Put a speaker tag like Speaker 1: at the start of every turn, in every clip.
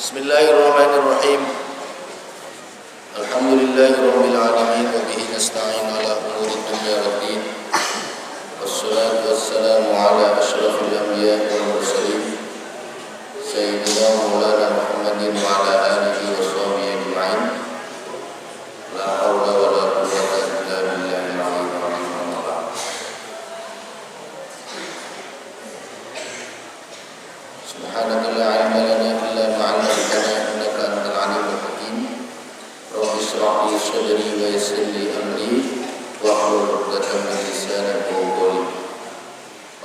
Speaker 1: Bismillahirrahmanirrahim. Alhamdulillahirabbil alamin wa bihi nasta'in ala umuri dunya waddin. Wassalatu wassalamu ala asyrafil anbiya'i wal mursalin sayyidina maulana Muhammadin wa ala alihi wa sahbihi ajma'in. La haula wa la quwwata illa billahil aliyyil azim. Subhanaka la ilma lana illa ma 'allamtana innaka antal alimul hakim. Rabbi shrah li sadri wa yassir li amri wahlul 'uqdatam min lisani yafqahu qawli.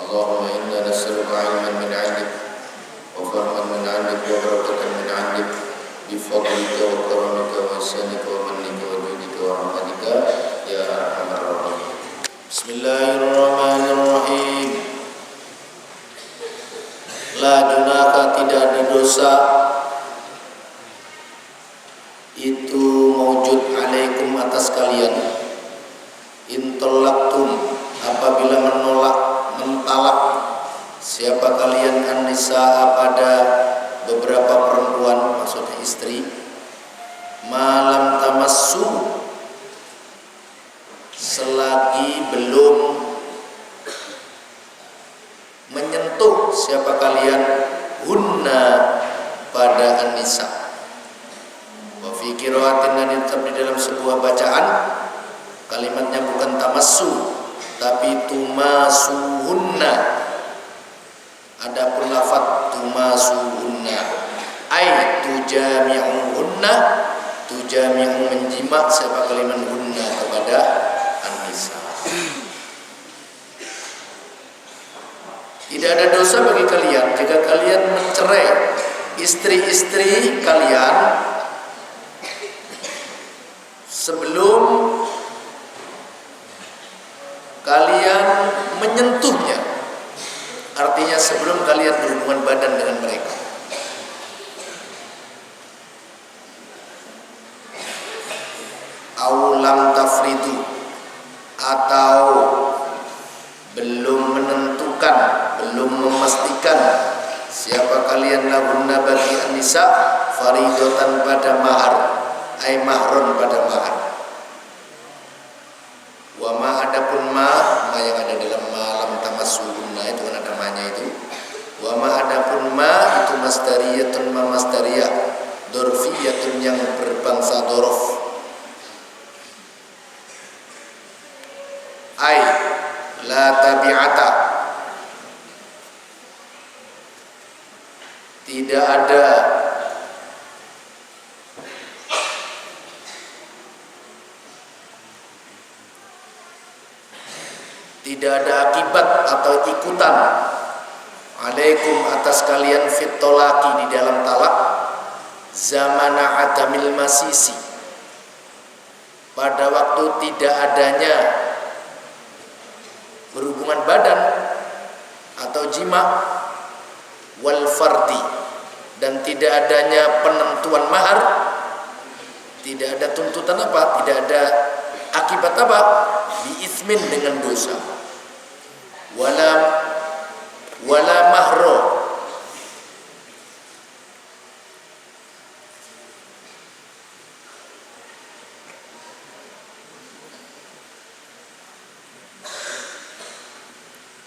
Speaker 1: Allahumma inna nas'aluka 'ilman min 'indik wa fahman min 'indik wa barakatan min 'indik bi fadlika wa karamika wa ihsanika wa mannika wa judika wa rahmatika ya arhamar rahimin. Bismillahirrahmanirrahim. La junaka, tidak ada dosa itu maujud alaikum atas kalian, intolaktum apabila mentalak siapa kalian an-nisaa pada beberapa perempuan, maksudnya istri, malam tamassu selagi belum menyentuh siapa kalian hunna pada an-nisa. Wa fi qiraatin, dan tetap di dalam sebuah bacaan kalimatnya bukan tamassu tapi tumasuhunna. Adapun lafaz tumasuhunna ai tujami'uhunna, tujami'u menjima siapa kalimat hunna kepada an-nisa. Tidak ada dosa bagi kalian jika kalian mencerai istri-istri kalian sebelum kalian menyentuhnya, artinya sebelum kalian berhubungan badan dengan mereka. Aulam tafridu, atau belum menentukan, belum memastikan siapa kalian lahunna bagi an-nisa faridatan pada mahar, ay mahron pada mahar. Wa ma, adapun ma yang ada dalam malam tamassuhunna itu kan ada ma-nya itu. Wa ma, adapun ma itu masdariyatun, ma masdariyah dorfiyatun yang berbangsa dorof. Ay la tabi'ata, tidak ada akibat atau ikutan alaikum atas kalian fitolaki di dalam talak zamana adamil masisi, pada waktu tidak adanya berhubungan badan atau jima, wal fardi, dan tidak adanya penentuan mahar, tidak ada tuntutan apa, tidak ada akibat apa, bi'ithmin dengan dosa, wala mahro,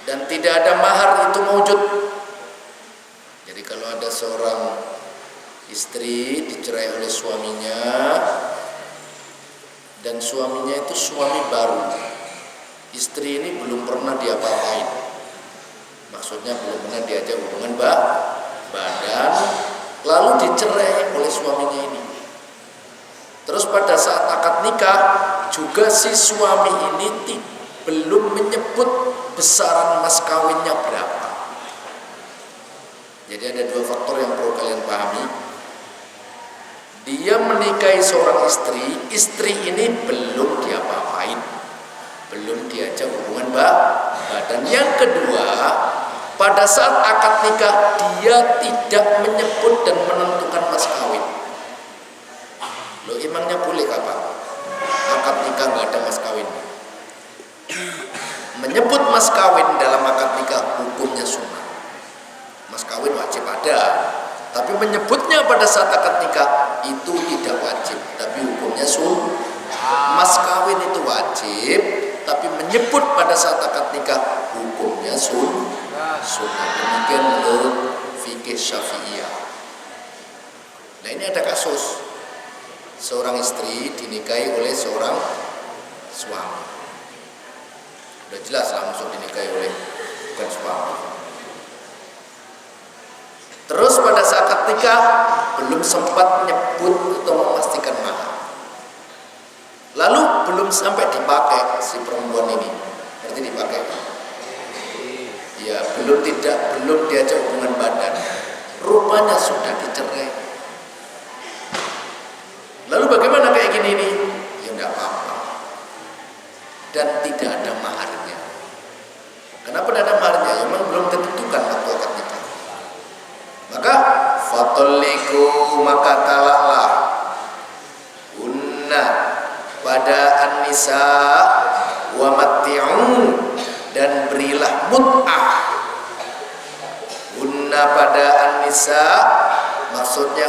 Speaker 1: dan tidak ada mahar itu mewujud. Jadi kalau ada seorang istri dicerai oleh suaminya dan suaminya itu suami baru, istri ini belum pernah diapa-apain, maksudnya belum pernah diajak hubungan badan, lalu dicerai oleh suaminya ini. Terus pada saat akad nikah juga si suami ini belum menyebut besaran mas kawinnya berapa. Jadi ada dua faktor yang perlu kalian pahami. Dia menikahi seorang istri, istri ini belum diapa-apain, belum diajak hubungan badan. Yang kedua, pada saat akad nikah dia tidak menyebut dan menentukan mas kawin. Loh, emangnya boleh kapan akad nikah nggak ada mas kawin? Menyebut mas kawin dalam akad nikah hukumnya sunnah. Mas kawin wajib ada, Tapi menyebutnya pada saat akad nikah itu tidak wajib, tapi hukumnya sunnah. Mas kawin itu wajib, tapi menyebut pada saat akad nikah hukumnya sunnah. Demikian menurut fikih Syafi'iyah. Nah, ini ada kasus seorang istri dinikahi oleh seorang suami. Udah jelas lah maksud dinikahi oleh bukan suami. Terus pada saat akad nikah belum sempat menyebut atau memastikan mahar. Lalu belum sampai dipakai si perempuan ini. Berarti dipakai. Ya, belum diajak hubungan badan. Rupanya sudah dicerai. Lalu bagaimana kayak gini nih? Ya enggak apa-apa. Dan tidak ada maharnya. Kenapa tidak ada maharnya? Ya, memang belum ditentukan waktu akad nikah. Maka fatolliku, maka talaklah unna pada an-nisa wa matti'u, dan berilah mut'ah. Unna pada an-nisa maksudnya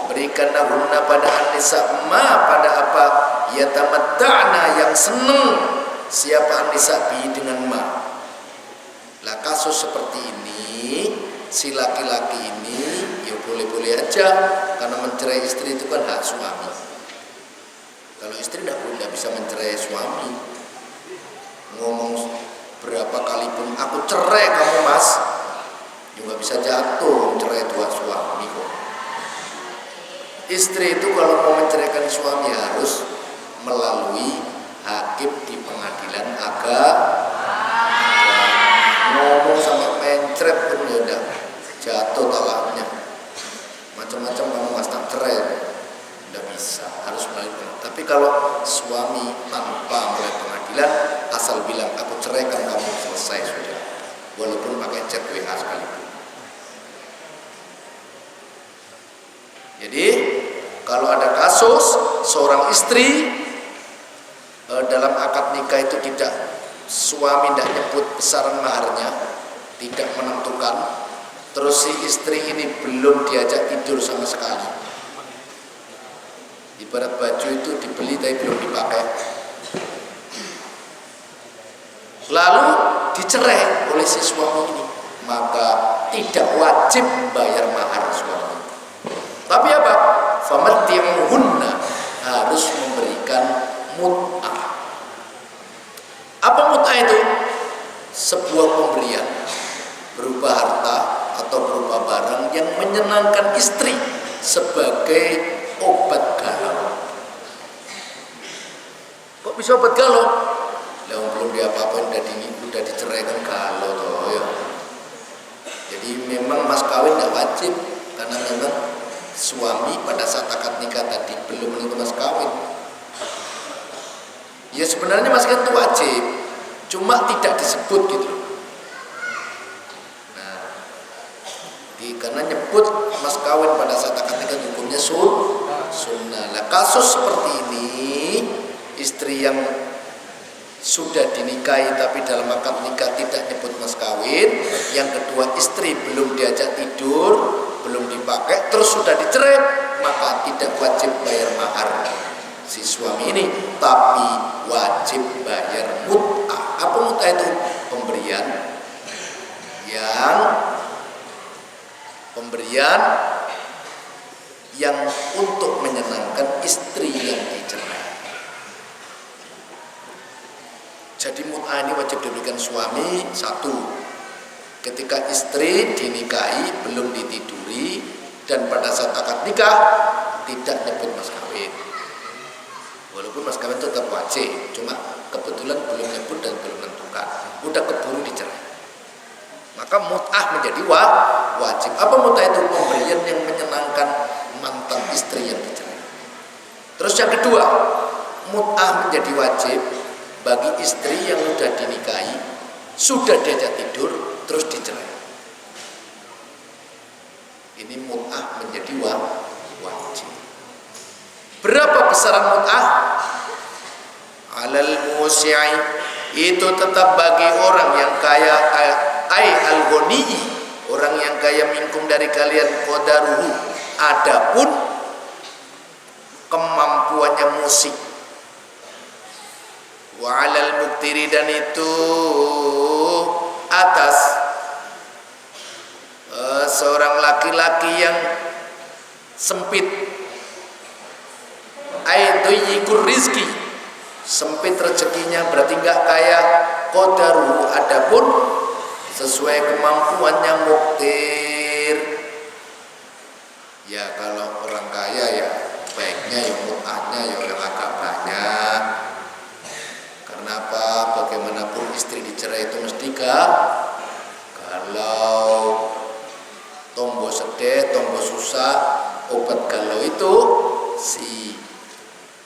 Speaker 1: berikanlah hunna pada an-nisa ma pada apa yatamatta'na yang senang siapa an-nisa bi dengan ma. Lah kasus seperti ini si laki-laki ini ya boleh-boleh aja karena mencerai istri itu kan hak suami. Kalau istri tidak bisa mencerai suami, ngomong berapa kali pun aku cerai kamu mas, juga bisa jatuh mencerai dua suami kok. Istri itu kalau mau menceraikan suami harus melalui hakim di pengadilan agama. Ngomong sampai mencret pun ya udah jatuh talaknya. Macam-macam kamu mas tak cerai, tidak bisa, harus melalui pengadilan. Tapi kalau suami tanpa melalui pengadilan, asal bilang aku ceraikan kamu, selesai sudah, walaupun pakai chat WA sekalipun. Jadi kalau ada kasus seorang istri dalam akad nikah itu suami tidak nyebut besaran maharnya, tidak menentukan, terus si istri ini belum diajak tidur sama sekali. Ibarat baju itu dibeli tapi belum dipakai, lalu dicerai oleh si suami ini, maka tidak wajib bayar mahar suami. Tapi apa? Famatti'uhunna, harus memberikan mut'ah. Apa mut'ah itu? Sebuah pemberian berupa harta atau berupa barang yang menyenangkan istri sebagai obat galau. Kok bisa obat galau? Lah belum diapa-apain udah diceraikan galau toh ya. Jadi memang mas kawin tidak wajib karena memang suami pada saat akad nikah tadi belum menentu mas kawin. Ya sebenarnya mas kawin itu wajib, cuma tidak disebut gitu loh. Nah, karena nyebut mas kawin pada saat akad nikah hukumnya sunnah. Nah, kasus seperti ini, istri yang sudah dinikahi tapi dalam akad nikah tidak nyebut mas kawin, yang kedua istri belum diajak tidur, belum dipakai, terus sudah dicerai, maka tidak wajib bayar mahar si suami ini, tapi wajib bayar mut'ah. Apa mut'ah itu? Pemberian yang untuk menyenangkan istri yang dicerai. Jadi mut'ah ini wajib diberikan suami. Satu, ketika istri dinikahi belum ditiduri dan pada saat akad nikah tidak nyebut mas kawin, walaupun mas kawin tetap wajib, cuma kebetulan belum nyebut dan belum menentukan, udah keburu dicerai, maka mut'ah menjadi wajib. Apa mut'ah itu? Pemberian yang menyenangkan mantan istri yang dicerai. Terus yang kedua, mut'ah menjadi wajib bagi istri yang sudah dinikahi, sudah diajak tidur, terus dicerai. Ini mut'ah menjadi wajib. Berapa besaran mut'ah? Alal musi'i, itu tetap bagi orang yang kaya, al-ghani, orang yang kaya minkum dari kalian qadaruhu, adapun kemampuannya musik. Wa 'alal muqtiri, dan itu atas seorang laki-laki yang sempit, ayyikur rizki, sempit rezekinya, berarti enggak kaya, qadaruhu, adapun sesuai kemampuannya muktir. Ya kalau orang kaya ya baiknya ya mut'ahnya ya yang agak banyak. Karena apa? Bagaimanapun istri dicerai itu mesti kalau tombo sedih, tombo susah, obat galau itu si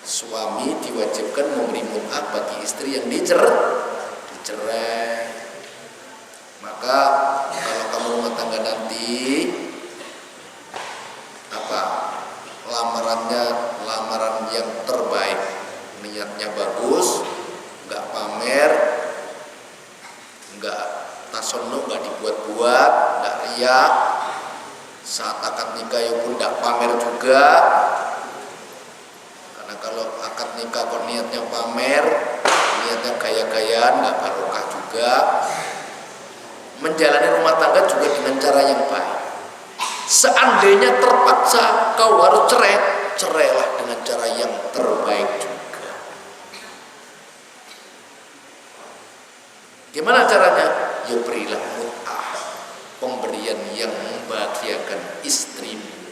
Speaker 1: suami diwajibkan memberi mut'ah bagi istri yang dicerai. Maka kalau kamu rumah tangga nanti lamaran yang terbaik, niatnya bagus, nggak pamer, nggak tasono, nggak dibuat-buat, nggak riak. Saat akad nikah ya pun nggak pamer juga, karena kalau akad nikah kok niatnya pamer, niatnya gaya-gayaan, nggak barokah juga. Menjalani rumah tangga juga dengan cara yang baik. Seandainya terpaksa kau harus cerai, cerailah dengan cara yang terbaik juga. Gimana caranya? Ya berilah mut'ah, pemberian yang membahagiakan istrimu.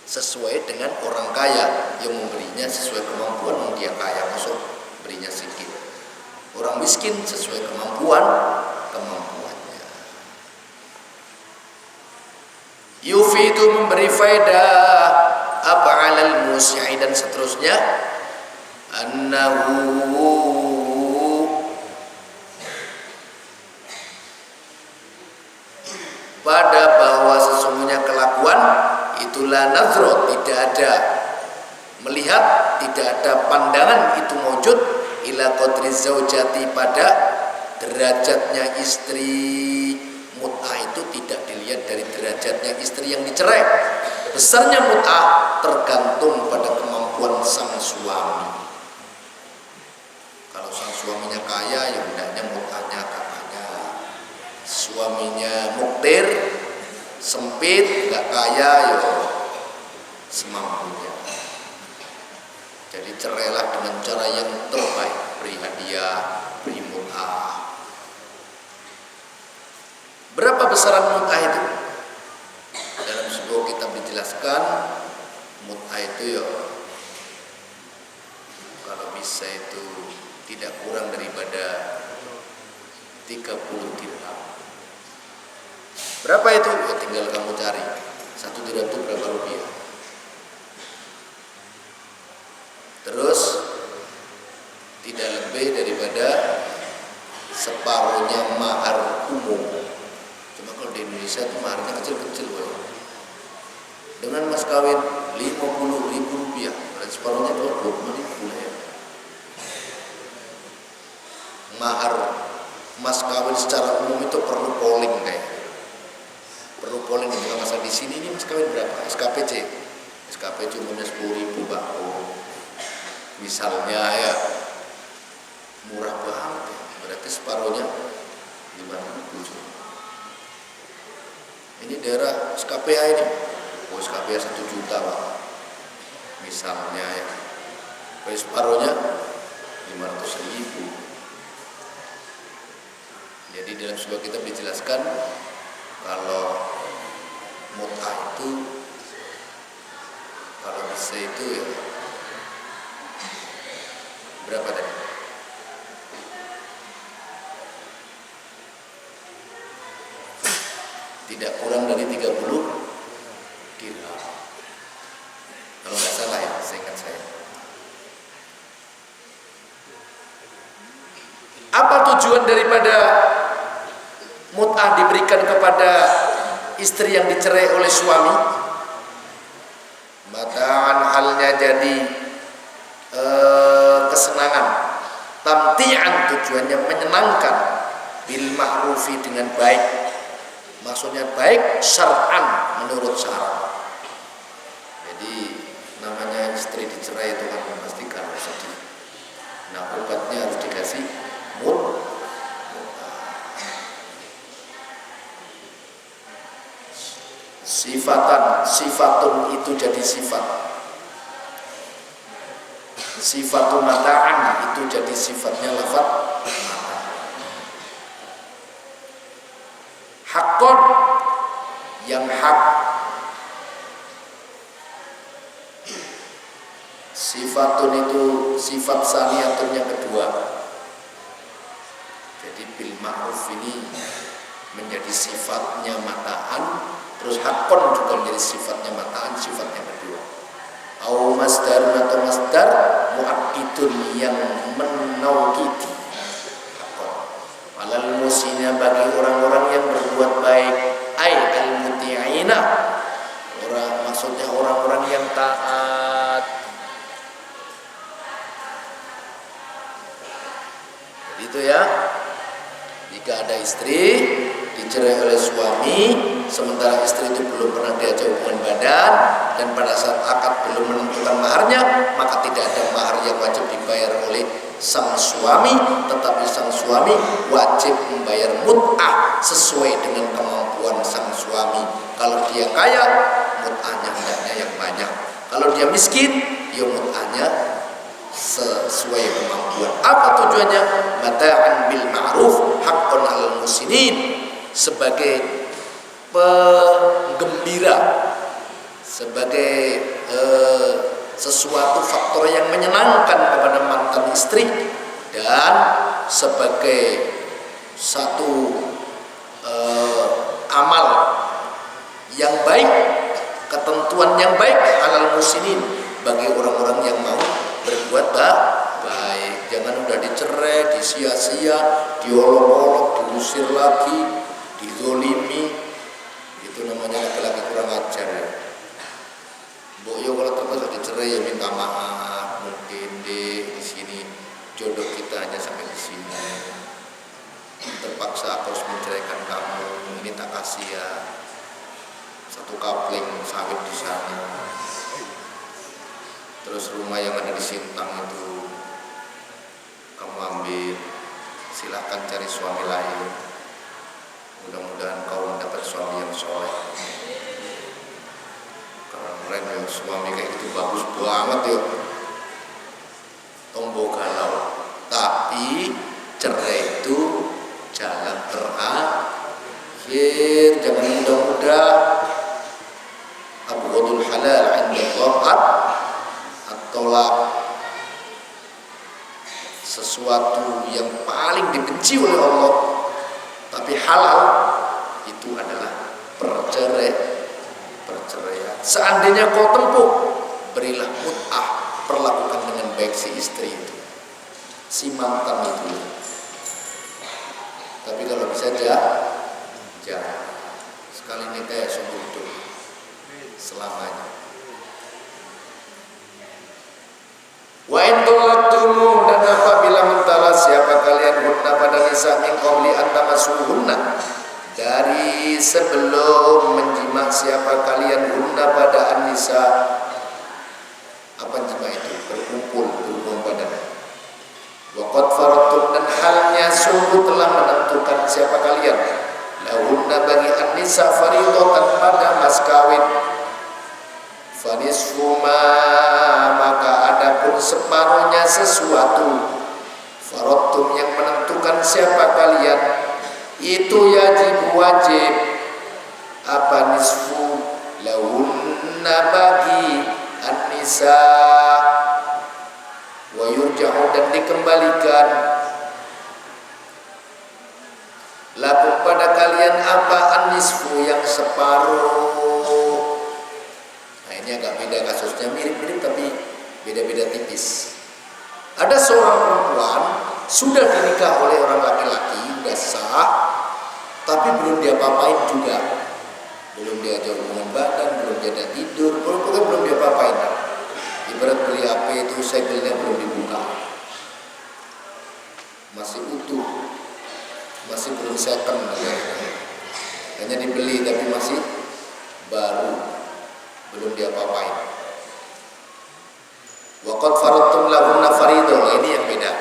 Speaker 1: Sesuai dengan orang kaya yang memberinya sesuai kemampuan, dia kaya masuk berinya sedikit. Orang miskin sesuai kemampuannya. Yufidu, memberi faedah, apa 'alal musyi', dan seterusnya, annahu, pada bahwa sesungguhnya kelakuan itulah nazro, tidak ada melihat, tidak ada pandangan itu wujud, ila qadri zaujati, pada derajatnya istri. Mut'ah itu tidak dilihat dari derajatnya istri yang dicerai. Besarnya mut'ah tergantung pada kemampuan sang suami. Kalau sang suaminya kaya, ya hendaknya mut'ahnya agak banyak. Suaminya muktir, sempit, nggak kaya, ya semampunya. Jadi cerailah dengan cara yang terbaik, beri hadiah, beri mut'ah. Berapa besaran mut'ah itu? Dalam sebuah kitab dijelaskan, mut'ah itu ya kalau bisa itu tidak kurang daripada 30 dirham. Berapa itu? Ya tinggal kamu cari. 1 dirham itu berapa rupiah? Terus tidak lebih daripada separuhnya mahar umum. Cuma kalau di Indonesia itu maharnya kecil-kecil, woy. Dengan mas kawin 50.000 rupiah, berarti separuhnya itu 20.000 ya. Mahar mas kawin secara umum itu perlu polling kayak. Perlu polling di masa di sini ini mas kawin berapa? SKPC umumnya 10.000 Pak. Oh, misalnya ya murah banget ya. Berarti separuhnya 5.000. Ini daerah SKPA ini, oh SKPA 1 juta Pak, misalnya ya, separuhnya 500.000. Jadi dalam sebuah kitab dijelaskan kalau mut'ah itu kalau bisa itu ya berapa tadi? Tidak kurang dari 30 dirham. Kalau nggak salah ya, seingat saya. Apa tujuan daripada mut'ah diberikan kepada istri yang dicerai oleh suami? Mata'an, halnya jadi kesenangan, Tamti'an tujuannya menyenangkan, bil ma'rufi dengan baik. Maksudnya baik syar'an menurut syarat. Jadi namanya istri dicerai itu kan memastikan sedih. Nah obatnya harus dikasih mut. Sifatun itu jadi sifat. Sifatun mata'an itu jadi sifatnya lafaz mata. Haqqon yang hak. Sifatun itu sifat saniyatun yang kedua. Jadi bil ma'ruf ini menjadi sifatnya mataan, terus haqqon juga menjadi sifatnya mataan, sifatnya kedua. Au masdarun atau masdar muakkidun yang menaukidi. Haqqon. Alal musina bagi orang-orang yang berbuat baik, ai al muti'ina. Maksudnya orang-orang yang taat. Jadi itu ya. Jika ada istri dicerai oleh suami, sementara istri itu belum pernah diajak hubungan badan dan pada saat akad belum menentukan maharnya, maka tidak ada mahar yang wajib dibayar oleh sang suami, tetapi sang suami wajib membayar mut'ah sesuai dengan kemampuan sang suami. Kalau dia kaya, mut'ahnya hendaknya yang banyak. Kalau dia miskin, ya mut'ahnya sesuai kemampuan. Apa tujuannya? Mata'an bil ma'ruf haqqan 'alal muslimin, sebagai penggembira, sebagai sesuatu faktor yang menyenangkan kepada mantan istri, dan sebagai satu amal yang baik, ketentuan yang baik 'alal muslimin, bagi orang-orang yang mau berbuat baik. Jangan udah dicerai, disia-sia, diolok-olok, diusir lagi, dizolimi. Itu namanya laki-laki kurang ajar ya. Mbok yo kalau terpaksa dicerai ya minta maaf, mungkin di sini jodoh kita hanya sampai di sini. Terpaksa aku harus menceraikan kamu, ini tak kasih ya. Satu kapling sawit di sana. Terus rumah yang ada di Sintang itu kamu ambil, silahkan cari suami lain. Mudah-mudahan kau mendapat suami yang soleh. Keren ya, suami kayak gitu bagus banget ya. Tombo galau. Tapi cerai itu jalan terakhir. Jangan mudah-mudah. Abghadul halal 'inda Allah tolak. Sesuatu yang paling dibenci oleh Allah tapi halal itu adalah perceraian. Seandainya kau tempuh, berilah mut'ah, perlakukan dengan baik si istri itu, si mantan itu. Tapi kalau bisa jangan sekali nikah ya seumur hidup selamanya. Wa in talaqtumu, dan apabila mentala siapa kalian hunna pada nisa min qabli an tamassuhunna, dari sebelum menjima siapa kalian hunna pada an-nisa. Apa jima itu? Berkumpul, berhubung badan. Wa qad faradtum, dan halnya sungguh telah menentukan siapa kalian lahunna bagi an-nisa fariidatan pada mas kawin. Fanisfu ma, maka adapun separuhnya sesuatu faradtum yang menentukan siapa kalian, itu wajib. Apa nisfu? Lahunna bagi an-nisa, wa yurja'u, dan dikembalikan lakum pada kalian apa an-nisfu yang separuh. Ini agak beda kasusnya, mirip-mirip tapi beda-beda tipis. Ada seorang perempuan sudah dinikah oleh orang laki-laki, sudah sah, tapi belum diapa-apain juga. Belum diajak hubungan badan, belum diajak tidur, pokoknya belum diapa-apain. Ibarat beli HP itu segelnya belum dibuka. masih utuh, masih belum second, hanya dibeli tapi masih baru, belum diapa-apain. Waqad faradtum lahunna fariidah, ini yang beda.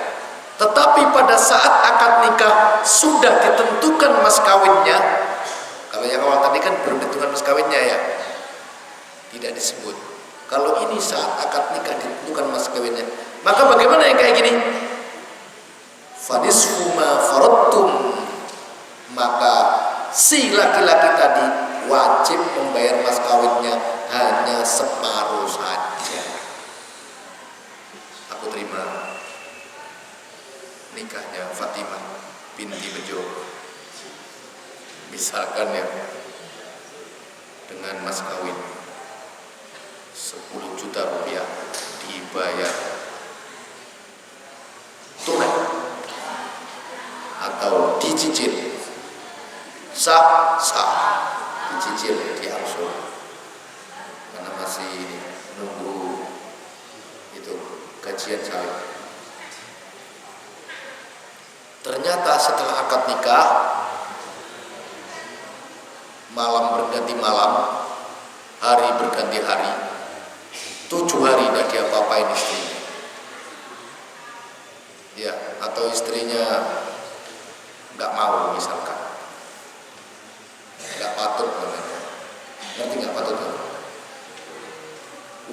Speaker 1: Tetapi pada saat akad nikah sudah ditentukan mas kawinnya, kalau yang awal tadi kan belum ditentukan mas kawinnya ya, tidak disebut. Kalau ini saat akad nikah ditentukan mas kawinnya, maka bagaimana yang kayak gini? Fanisfu ma faradtum, maka si laki-laki tadi wajib membayar mas kawinnya hanya separuh saja. Aku terima nikahnya Fatimah binti Bejo, misalkan ya, dengan mas kawin 10 juta rupiah dibayar tunai atau dicicil, sah, dicicil, diangsur, karena masih nunggu itu gajian saya. Ternyata setelah akad nikah, malam berganti malam, hari berganti hari, 7 hari tidak diapa-apain istrinya, ya, atau istrinya nggak mau, misalkan nggak patut namanya, ngerti nggak patut?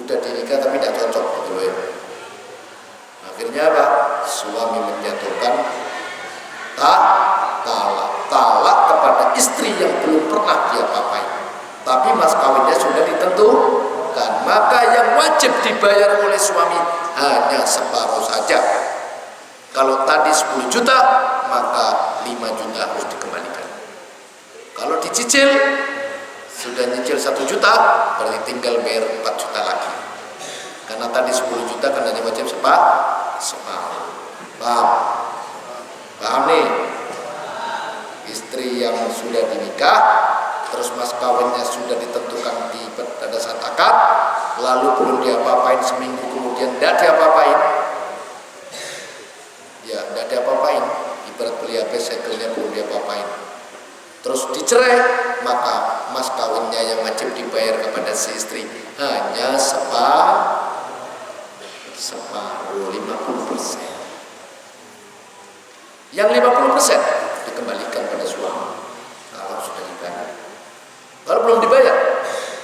Speaker 1: Udah dinikah tapi tidak cocok gitu loh ya. Akhirnya apa? Suami menjatuhkan talak kepada istri yang belum pernah dia papai, tapi mas kawinnya sudah ditentukan, maka yang wajib dibayar oleh suami hanya separuh saja. Kalau tadi 10 juta, maka 5 juta harus dikembalikan. Kalau dicicil, sudah nyicil 1 juta, berarti tinggal bayar 4 juta lagi. Karena tadi 10 juta, karena ini wajib separuh. Paham nih? Istri yang sudah dinikah, terus mas kawinnya sudah ditentukan pada saat akad, lalu belum diapa-apain, seminggu kemudian tidak diapa-apain, ya tidak diapa-apain, ibarat beli HP segelnya belum diapa-apain, terus dicerai, maka mas kawinnya yang wajib dibayar kepada si istri hanya separuh 50%. Yang 50% dikembalikan pada suami kalau sudah dibayar. Kalau belum dibayar,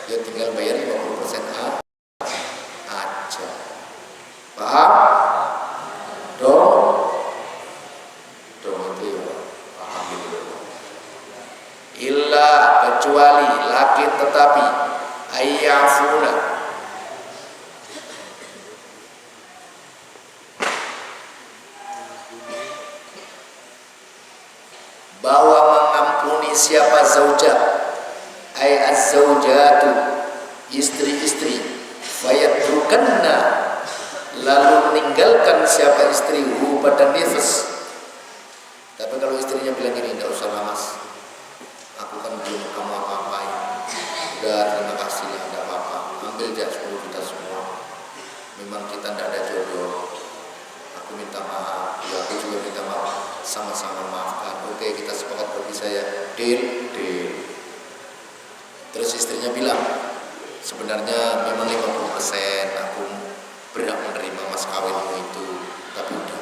Speaker 1: ya tinggal bayar 50% aja. Paham? Dong itu ya, paham gitu. Illa, kecuali laki tetapi ayyafuna, bahwa mengampuni siapa zaujah, ay az-zaujatu, istri-istri, fayatrukanna, lalu meninggalkan siapa istri pada nifas. Tapi kalau istrinya bilang gini, tidak usah lah mas, aku kan belum kamu apa-apain, udah terima kasih lah, tidak apa-apa, ambil aja 10 juta semua, memang kita tidak ada jodoh, aku minta maaf, ya aku juga minta maaf, sama-sama maafkan, oke kita sepakat berpisah ya, deal. Terus istrinya bilang, sebenarnya memang 50% aku berhak menerima mas kawinmu itu, tapi udah,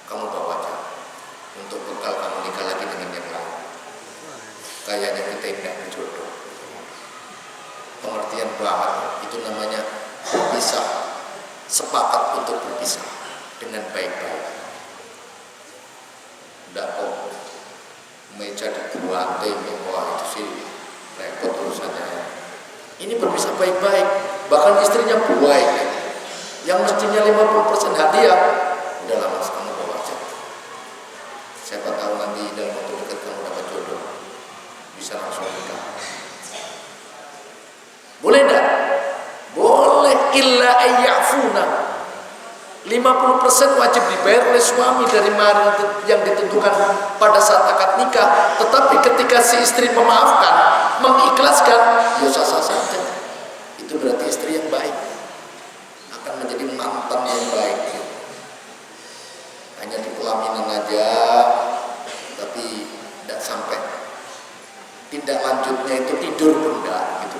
Speaker 1: kamu bawa aja untuk bekal kamu nikah lagi dengan yang lain, kayaknya kita tidak berjodoh. Pengertian banget, itu namanya berpisah, sepakat untuk berpisah dengan baik-baik. Tidak kok meja dibuatin, wah itu sih repot urusannya. Ini berpisah baik-baik, bahkan istrinya baik, yang mestinya 50% hadiah, udahlah mas kamu bawa aja, siapa tahu nanti dalam waktu dekat kamu dapat jodoh, bisa langsung nikah. Boleh enggak? Boleh, illa ayyafuna, 50% wajib dibayar oleh suami dari mahar yang ditentukan pada saat akad nikah. Tetapi ketika si istri memaafkan, mengikhlaskan, ya sah-sah saja. Itu berarti istri yang baik, akan menjadi mantan yang baik. hanya di pelaminan aja, tapi tidak sampai tindak lanjutnya itu tidur pun enggak gitu.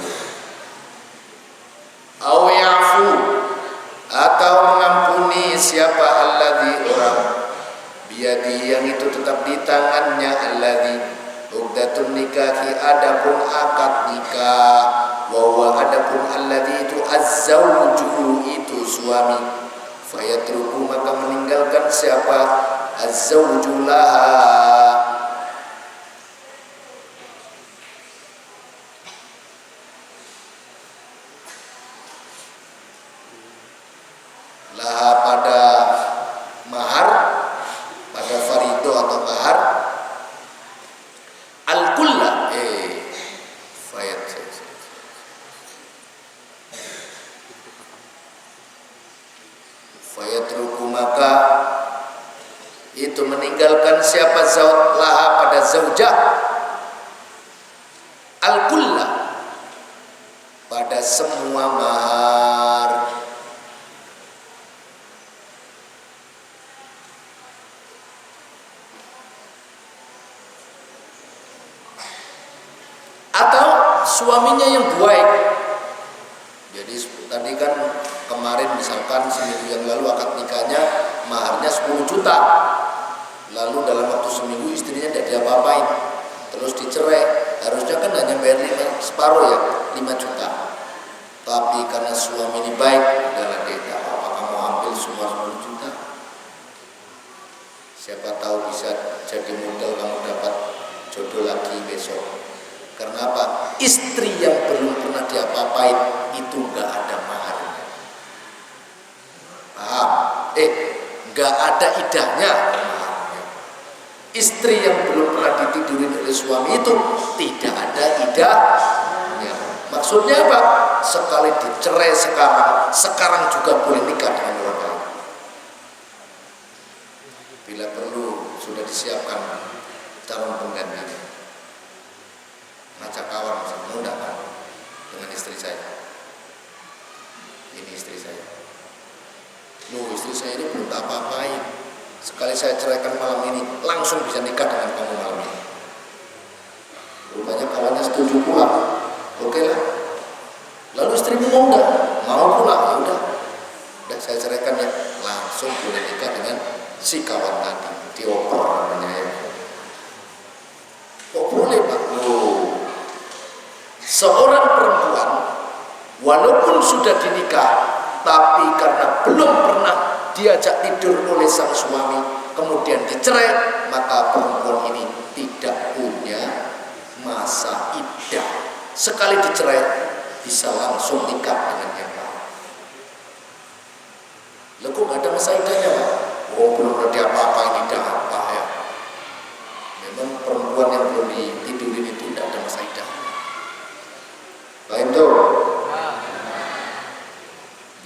Speaker 1: Au yafu, atau mengampuni siapa alladzi orang biadi yang itu tetap di tangannya alladzi uqdatun nikahi adapun akad nikah, wa huwa adapun alladzi itu az-zawju itu suami, fayatruku maka meninggalkan siapa az-zawju laha pada mahar, pada farido atau mahar al-kulla fayatruku maka itu meninggalkan siapa zaud laha pada zaujah al-kulla pada semua mahar. Atau suaminya yang baik. Jadi tadi kan kemarin misalkan seminggu yang lalu akad nikahnya maharnya 10 juta. Lalu dalam waktu seminggu istrinya tidak diapa-apain, terus dicerai. Harusnya kan hanya bayar separuh ya, 5 juta. Tapi karena suami ini baik, udahlah deh, tak apa-apa kamu ambil semua 10 juta. Siapa tahu bisa jadi modal kamu dapat jodoh lagi besok. Karena apa? Istri yang belum pernah diapa-apain itu nggak ada maharnya. Paham? Nggak ada idahnya maharnya. Istri yang belum pernah ditidurin oleh suami itu tidak ada idahnya. Maksudnya apa? Sekali dicerai sekarang juga boleh nikah dengan orang lain. Bila perlu sudah disiapkan calon penggantinya. Ngajak kawan misalnya, mau enggak kan dengan istri saya, ini istri saya, istri saya ini belum apa-apain, sekali saya ceraikan malam ini langsung bisa nikah dengan kamu malam ini. Rupanya kawannya setuju pula, oke lah. Lalu istrimu mau enggak? Mau pula, ya udah saya ceraikan ya, langsung boleh nikah dengan si kawan tadi, dioper namanya ya. Kok boleh Pak? Seorang perempuan walaupun sudah dinikah tapi karena belum pernah diajak tidur oleh sang suami kemudian dicerai, maka perempuan ini tidak punya masa iddah. Sekali dicerai bisa langsung nikah dengan yang lain. Lah kok gak ada masa iddahnya Pak? Belum ada apa-apa, ini dah apa ya. Memang perempuan yang belum ditidurin itu tidak ada masa iddah. Paham tuh?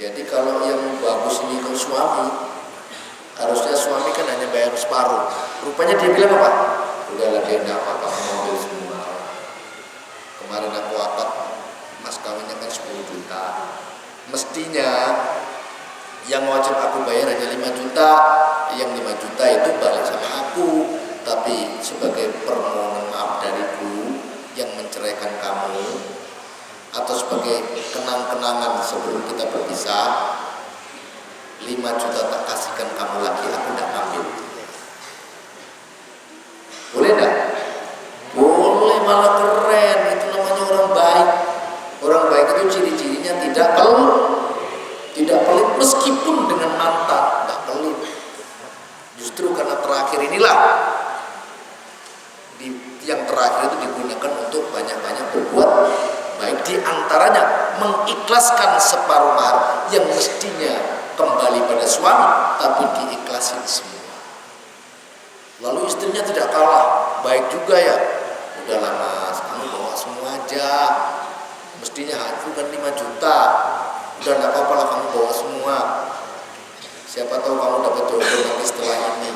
Speaker 1: Jadi kalau yang bagus ini ke suami, harusnya suami kan hanya bayar separuh. Rupanya dia bilang apa? Udahlah dia enggak apa-apa, kamu ambil semua. Kemarin aku akad mas kawinnya kan 10 juta. Mestinya yang wajib aku bayar hanya 5 juta. Yang 5 juta itu balik sama aku. Tapi sebagai permohonan maaf dariku yang menceraikan kamu, atau sebagai kenang-kenangan sebelum kita berpisah, 5 juta tak kasihkan kamu lagi, aku tidak ambil. Boleh tidak? Boleh, malah keren. Itu namanya orang baik. Orang baik itu ciri-cirinya tidak pelit meskipun dengan mantan, tidak pelit. Justru karena terakhir inilah yang terakhir itu digunakan untuk banyak-banyak berbuat baik, di antaranya mengikhlaskan separuh mahar yang mestinya kembali pada suami tapi diikhlasin semua. Lalu istrinya tidak kalah baik juga ya, udahlah mas, kamu bawa semua aja, mestinya aku kan 5 juta, udah gak apa-apa lah kamu bawa semua, siapa tahu kamu dapat jodoh nanti setelah ini.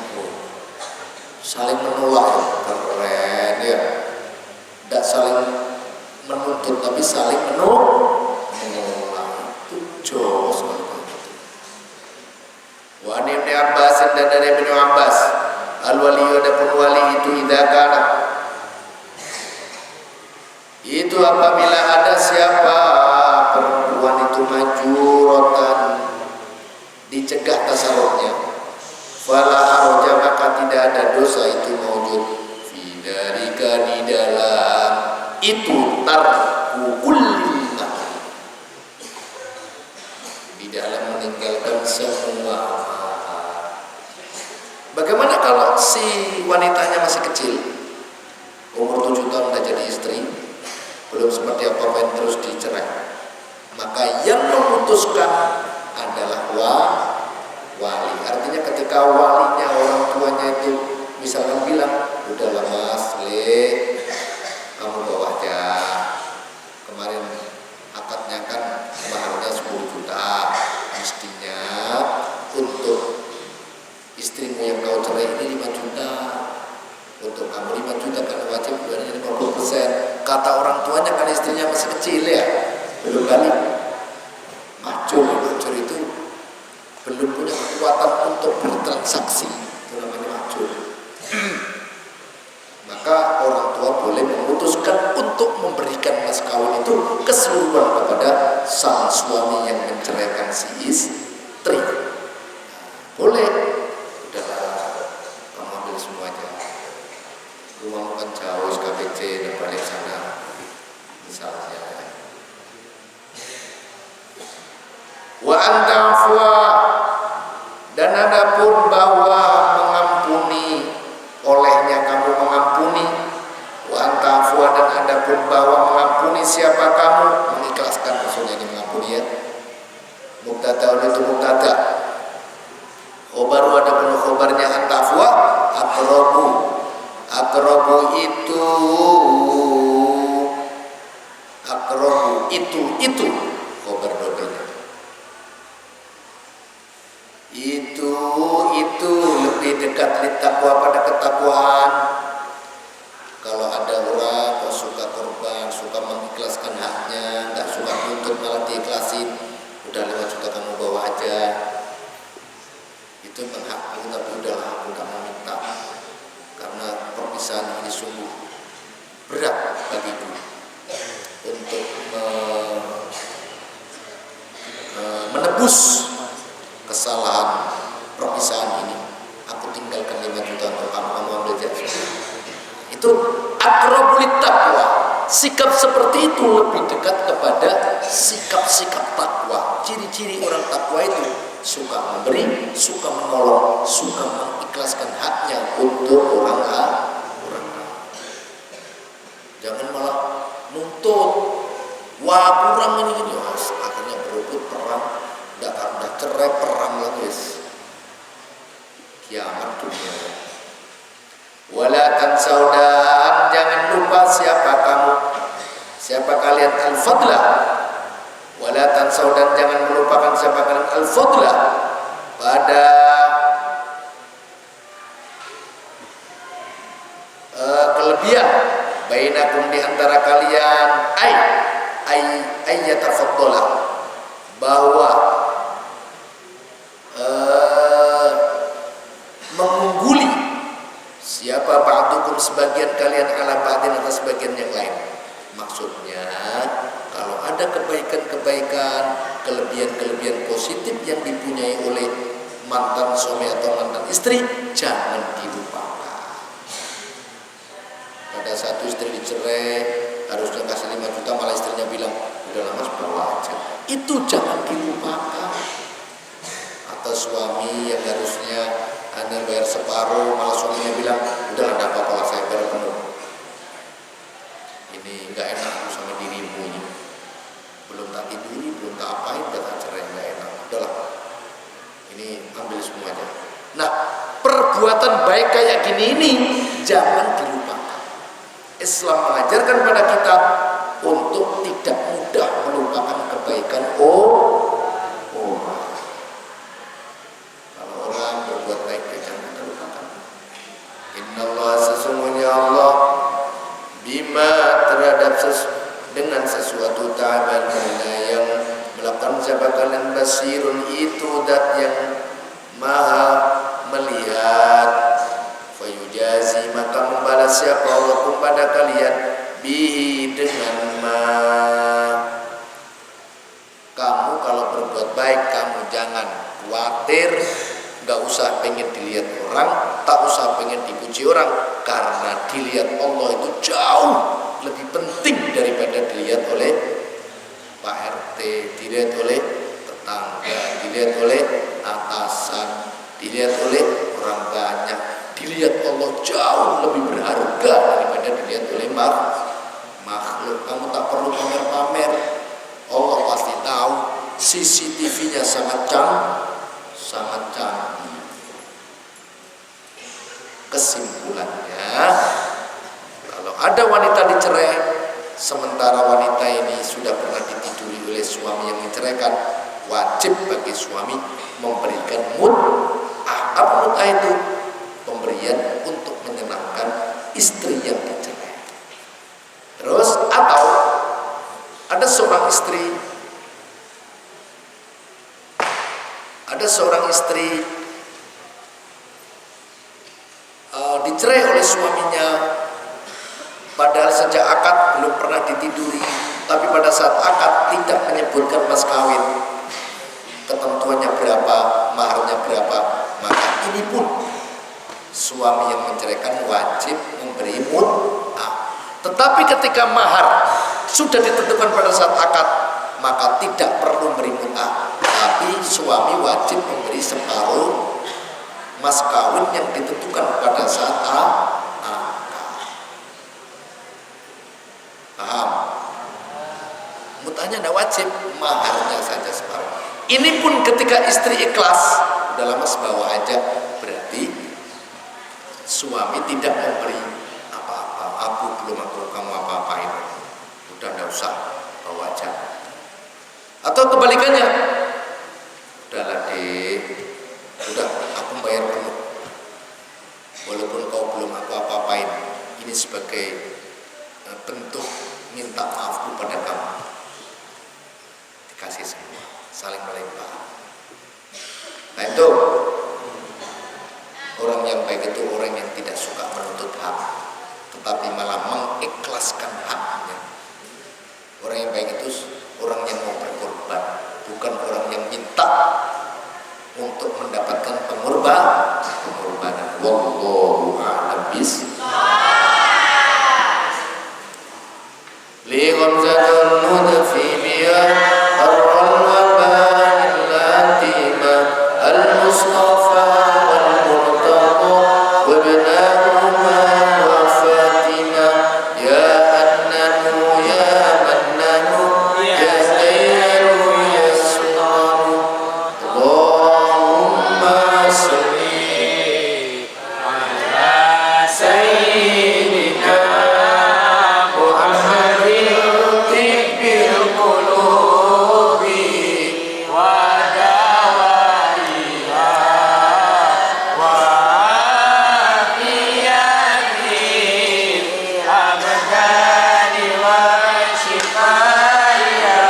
Speaker 1: Saling menolak ya, keren ya, tidak saling menuntut tapi saling menolak, itu jos. Wa Ibnu Abbas dan dari Ibnu Abbas, al-wali adapun wali itu idza kana, itu apabila ada siapa perempuan itu majuratan, dicegah tasarrufnya, fala harja maka tidak ada dosa itu maujud fi dzalika di dalam itu tarku kullil amri, di dalam meninggalkan semua. Bagaimana kalau si wanitanya masih kecil, umur 7 tahun sudah jadi istri, belum seperti apa-apa yang terus dicerai, maka yang memutuskan adalah wali. Artinya ketika walinya, orang tuanya itu misalkan bilang, udahlah mas, kamu bawa aja, kemarin akadnya kan maharnya 10 juta, mestinya untuk istrimu yang kau cerai ini 5 juta, untuk kamu 5 juta karena wajib bulannya 50%. Kata orang tuanya kan istrinya masih kecil ya, belum balik. Macur itu belum punya kekuatan untuk bertransaksi, itu namanya macur. Maka orang tua boleh memutuskan untuk memberikan mas kawin itu keseluruhan kepada sang suami yang menceraikan si istri. Boleh, udahlah kamu ambil semuanya, rumahmu kan jauh SKPC dan balik sana misalnya. Wa anta afwa, dan adapun bahwa mengampuni, olehnya kamu mengampuni, wa anta afwa, dan adapun bahwa mengampuni siapa kamu, mengikhlaskan, maksudnya ini mengampuni ya. Mubtada itu mubtada, khobaru adapun khobarnya anta afwa, aqrabu itu khobar dobelnya. Itu lebih dekat litakwa, pada ketakwaan. Kalau ada orang kok suka korban, suka mengikhlaskan haknya, nggak suka nuntut malah diikhlasin, udah 5 juta kamu bawa aja, itu memang hakmu, tapi udahlah aku nggak mau minta, karena perpisahan ini sungguh berat bagiku untuk menebus kesalahan perpisahan ini. Aku tinggalkan 5 juta untuk kamu ambil jadi. Itu aqrabul taqwa. Sikap seperti itu lebih dekat kepada sikap-sikap takwa. Ciri-ciri orang takwa itu suka memberi, suka menolong, suka mengikhlaskan haknya untuk orang lain. Jangan malah nuntut, wah kurang ini gini, akhirnya berebut perang, udah cerai perang lagi, kiamat dunia. Wala tansaudan, jangan lupa siapa kalian al-fadla. Wala tansaudan, jangan melupakan siapa kalian al-fadla, pada kelebihan bainakum di antara kalian, ayyatafaddala, bahwa mengungguli siapa ba'dukum sebagian kalian ala ba'din atas sebagian yang lain. Maksudnya kalau ada kebaikan-kebaikan, kelebihan-kelebihan positif yang dipunyai oleh mantan suami atau mantan istri, jangan dilupakan. Pada satu istri dicerai, harusnya kasih 5 juta, malah istrinya bilang, udah mas bawa aja. Itu jangan dilupakan. Atau suami yang harusnya hanya bayar separuh, malah suaminya bilang, udah ada apa-apa, saya bayar penuh. Ini nggak enak aku sama dirimu ini. Belum tak tiduri, belum tak apain, udah tak cerai, nggak enak. Udahlah, ini ambil semuanya. Nah, perbuatan baik kayak gini ini jangan dilupakan. Islam mengajarkan pada kita untuk tidak mudah melupakan kebaikan orang. Kalau orang berbuat baik, jangan terlupakan. Innallaha, sesungguhnya Allah, bima terhadap dengan sesuatu ta'maluna yang melakukan siapa kalian, basirun itu dat yang Maha melihat. Fayujazi, maka membalas siapa Allah kepada kalian bihi, dengan ma. Kamu kalau berbuat baik, kamu jangan khawatir, gak usah pengen dilihat orang, tak usah pengen dipuji orang, karena dilihat Allah itu jauh lebih penting daripada dilihat oleh Pak RT, dilihat oleh tetangga, dilihat oleh atasan, dilihat oleh orang banyak. Dilihat Allah jauh lebih berharga daripada dilihat oleh makhluk. Kamu tak perlu pamer-pamer, Allah pasti tahu. CCTV-nya sangat canggih. Kesimpulannya, kalau ada wanita dicerai, sementara wanita ini sudah pernah ditiduri oleh suami yang menceraikan, wajib bagi suami memberikan mut'ah. Apa mut'ah itu? Pemberian untuk menyenangkan istri yang dicerai. Terus, atau ada seorang istri dicerai oleh suaminya, padahal sejak akad belum pernah ditiduri, tapi pada saat akad tidak menyebutkan mas kawin, ketentuannya berapa, maharnya berapa, maka ini pun suami yang menceraikan wajib memberi mut'ah. Tetapi ketika mahar sudah ditentukan pada saat akad, maka tidak perlu memberi mut'ah, tapi suami wajib memberi separuh mas kawin yang ditentukan pada saat akad. Paham? Mut'ahnya tidak wajib, maharnya saja separuh. Ini pun ketika istri ikhlas, udah lama sebawa aja, berarti suami tidak memberi apa-apa. Kamu apa-apain, udah tidak usah, bawa aja. Atau kebalikannya, udahlah dek, udah aku bayar penuh, walaupun kau belum aku apa-apain. Ini sebagai bentuk minta maafku pada kamu. Dikasih semua, saling melimpah. Nah itu orang yang baik, itu orang yang tidak suka menuntut hak, tetapi malah mengikhlaskan haknya. Orang yang baik itu orang yang mau berkorban, bukan orang yang minta untuk mendapatkan pengorbanan. Wallahu a'lam bishawab. Li ghamzatul nudfi biyar arwal waban latima al-mustafa wal murtada wa ibnahuma wa fatima ya annanu ya mannanu ya zayyanu ya sultanu Allahumma salli ala sayyidina Muhammadin tibbil qulubi wa dawaiha wa afiyatil abdani wa shifaiya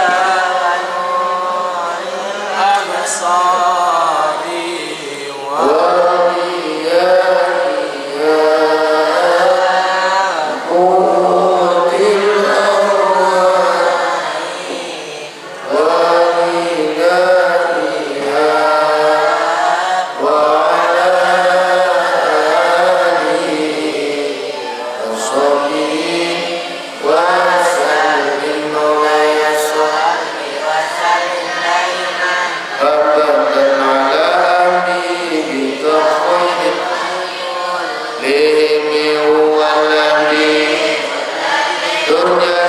Speaker 1: wa nuril absari wa Turnya